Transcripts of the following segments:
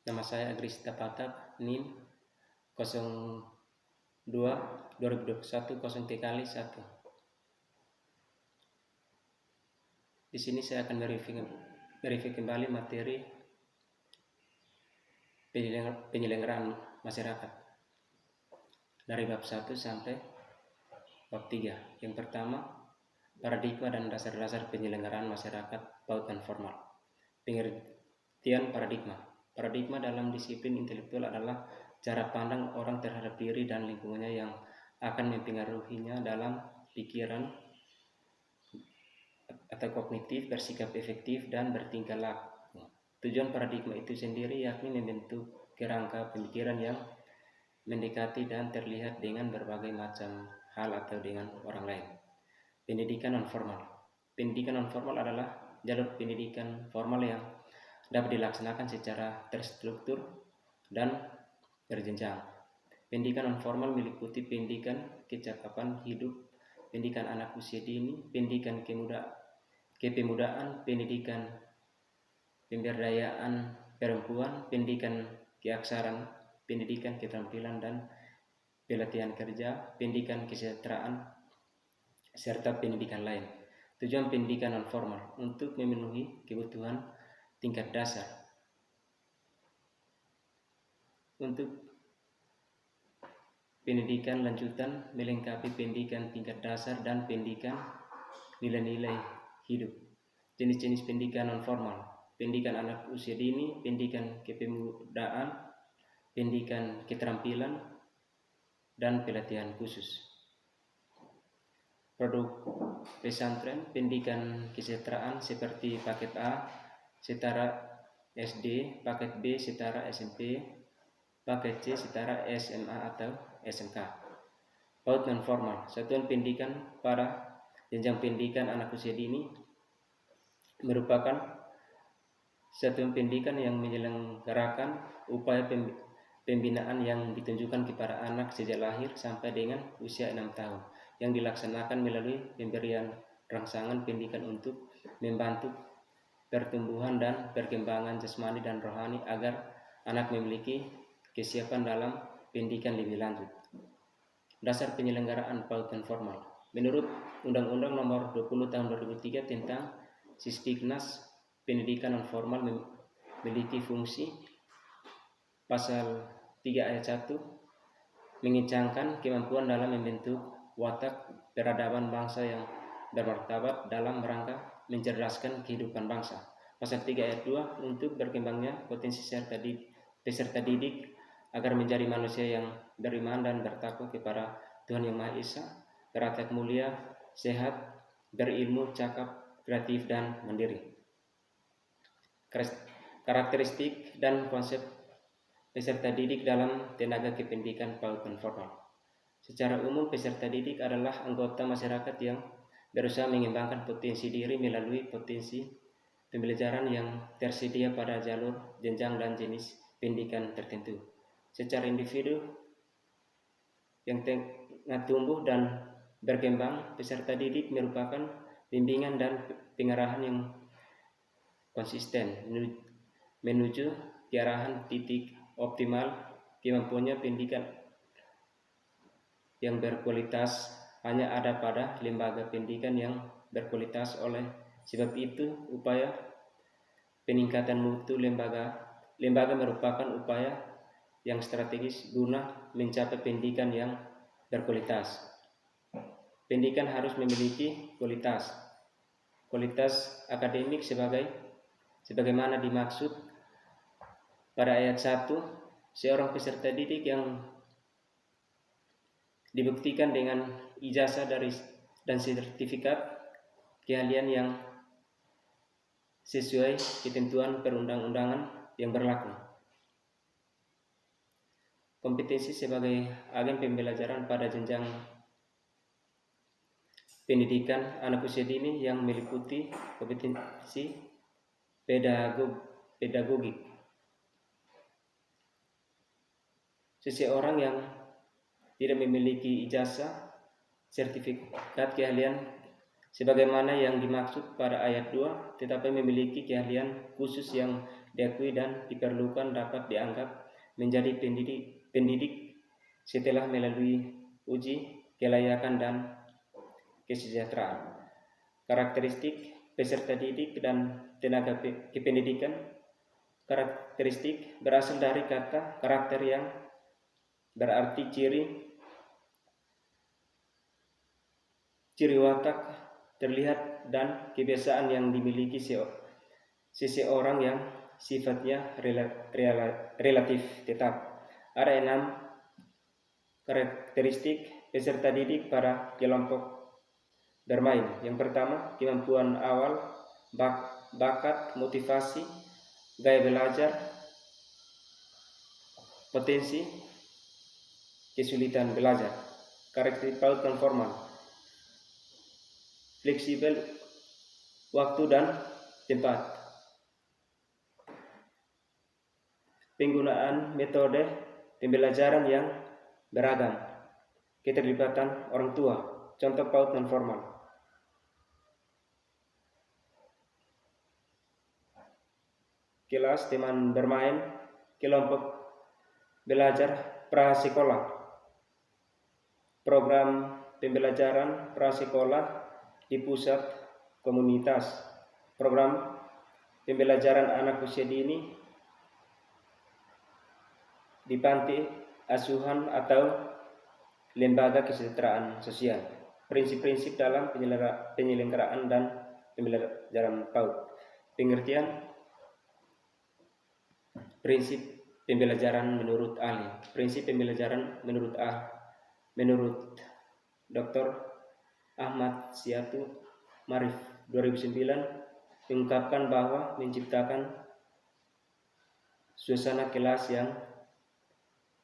Nama saya Agrista Patap, NIM 02 2021 0T/1. Di sini saya akan mereview kembali materi penyelenggaraan masyarakat dari bab 1 sampai bab 3. Yang pertama, paradigma dan dasar-dasar penyelenggaraan masyarakat PAUD dan formal. Pengertian paradigma. Paradigma dalam disiplin intelektual adalah cara pandang orang terhadap diri dan lingkungannya yang akan mempengaruhinya dalam pikiran atau kognitif, bersikap efektif, dan bertingkah laku. Tujuan paradigma itu sendiri yakni membentuk kerangka pemikiran yang mendekati dan terlihat dengan berbagai macam hal atau dengan orang lain. Pendidikan non-formal. Pendidikan non-formal adalah jalur pendidikan formal yang dapat dilaksanakan secara terstruktur dan berjenjang. Pendidikan non-formal meliputi pendidikan kecakapan hidup, pendidikan anak usia dini, pendidikan kepemudaan, pendidikan pemberdayaan perempuan, pendidikan keaksaraan, pendidikan keterampilan dan pelatihan kerja, pendidikan kesejahteraan, serta pendidikan lain. Tujuan pendidikan non-formal untuk memenuhi kebutuhan tingkat dasar. Untuk pendidikan lanjutan melengkapi pendidikan tingkat dasar dan pendidikan nilai-nilai hidup. Jenis-jenis pendidikan non-formal: pendidikan anak usia dini, pendidikan kepemudaan, pendidikan keterampilan, dan pelatihan khusus. Produk pesantren: pendidikan kesejahteraan seperti paket A setara SD, paket B setara SMP, paket C setara SMA atau SMK. PAUD non formal, satuan pendidikan pada jenjang pendidikan anak usia dini, merupakan satuan pendidikan yang menyelenggarakan upaya pembinaan yang ditunjukkan kepada anak sejak lahir sampai dengan usia 6 tahun, yang dilaksanakan melalui pemberian rangsangan pendidikan untuk membantu pertumbuhan dan perkembangan jasmani dan rohani agar anak memiliki kesiapan dalam pendidikan lebih lanjut. Dasar penyelenggaraan PAUD non formal. Menurut Undang-Undang Nomor 20 Tahun 2003 tentang Sisdiknas, pendidikan non formal memiliki fungsi Pasal 3 ayat 1 mengencangkan kemampuan dalam membentuk watak peradaban bangsa yang bermartabat dalam rangka mencerdaskan kehidupan bangsa. Pasal 3 ayat 2 untuk berkembangnya potensi peserta didik agar menjadi manusia yang beriman dan bertakwa kepada Tuhan Yang Maha Esa, berakhlak mulia, sehat, berilmu, cakap, kreatif, dan mandiri. Karakteristik dan konsep peserta didik dalam tenaga kependidikan PAUD non formal. Secara umum, peserta didik adalah anggota masyarakat yang berusaha mengembangkan potensi diri melalui potensi pembelajaran yang tersedia pada jalur, jenjang, dan jenis pendidikan tertentu. Secara individu yang tengah tumbuh dan berkembang, peserta didik merupakan bimbingan dan pengarahan yang konsisten menuju ke arahan titik optimal kemampuannya. Pendidikan yang berkualitas hanya ada pada lembaga pendidikan yang berkualitas. Oleh sebab itu, upaya peningkatan mutu lembaga merupakan upaya yang strategis guna mencapai pendidikan yang berkualitas. Pendidikan harus memiliki kualitas akademik sebagaimana dimaksud pada ayat 1. Seorang peserta didik yang dibuktikan dengan ijazah dan sertifikat keahlian yang sesuai ketentuan perundang-undangan yang berlaku. Kompetensi sebagai agen pembelajaran pada jenjang pendidikan anak usia dini yang meliputi kompetensi pedagogik. Seseorang yang tidak memiliki ijazah, sertifikat keahlian sebagaimana yang dimaksud pada ayat 2, tetapi memiliki keahlian khusus yang diakui dan diperlukan dapat dianggap menjadi pendidik setelah melalui uji kelayakan dan kesejahteraan. Karakteristik peserta didik dan tenaga kependidikan. Karakteristik berasal dari kata karakter yang berarti ciri watak terlihat dan kebiasaan yang dimiliki seseorang yang sifatnya relatif tetap. Ada 6 karakteristik peserta didik pada kelompok bermain. Yang pertama, kemampuan awal, bakat, motivasi, gaya belajar, potensi, kesulitan belajar. Karakteristik PAUD non formal, fleksibel waktu dan tempat. Penggunaan metode pembelajaran yang beragam. Keterlibatan orang tua. Contoh PAUD non formal. Kelas teman bermain, kelompok belajar prasekolah, program pembelajaran prasekolah di pusat komunitas, program pembelajaran anak usia dini di panti asuhan atau lembaga kesejahteraan sosial. Prinsip-prinsip dalam penyelenggaraan dan pembelajaran PAUD. Pengertian prinsip pembelajaran menurut ahli. Prinsip pembelajaran menurut Dr. Ahmad Syaitu Marif 2009 mengungkapkan bahwa menciptakan suasana kelas yang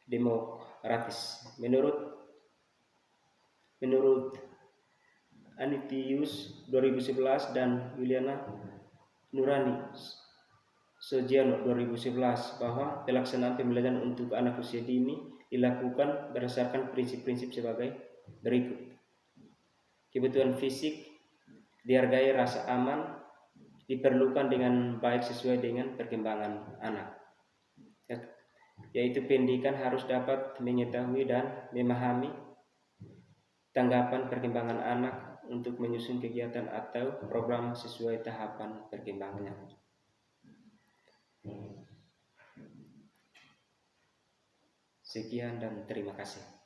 demokratis. Menurut Anitius 2011 dan Juliana Nurani Sojiano 2011 bahwa pelaksanaan pembelajaran untuk anak usia dini dilakukan berdasarkan prinsip-prinsip sebagai berikut. Kebutuhan fisik dihargai, rasa aman diperlukan dengan baik sesuai dengan perkembangan anak. Yaitu pendidikan harus dapat mengetahui dan memahami tanggapan perkembangan anak untuk menyusun kegiatan atau program sesuai tahapan perkembangannya. Sekian dan terima kasih.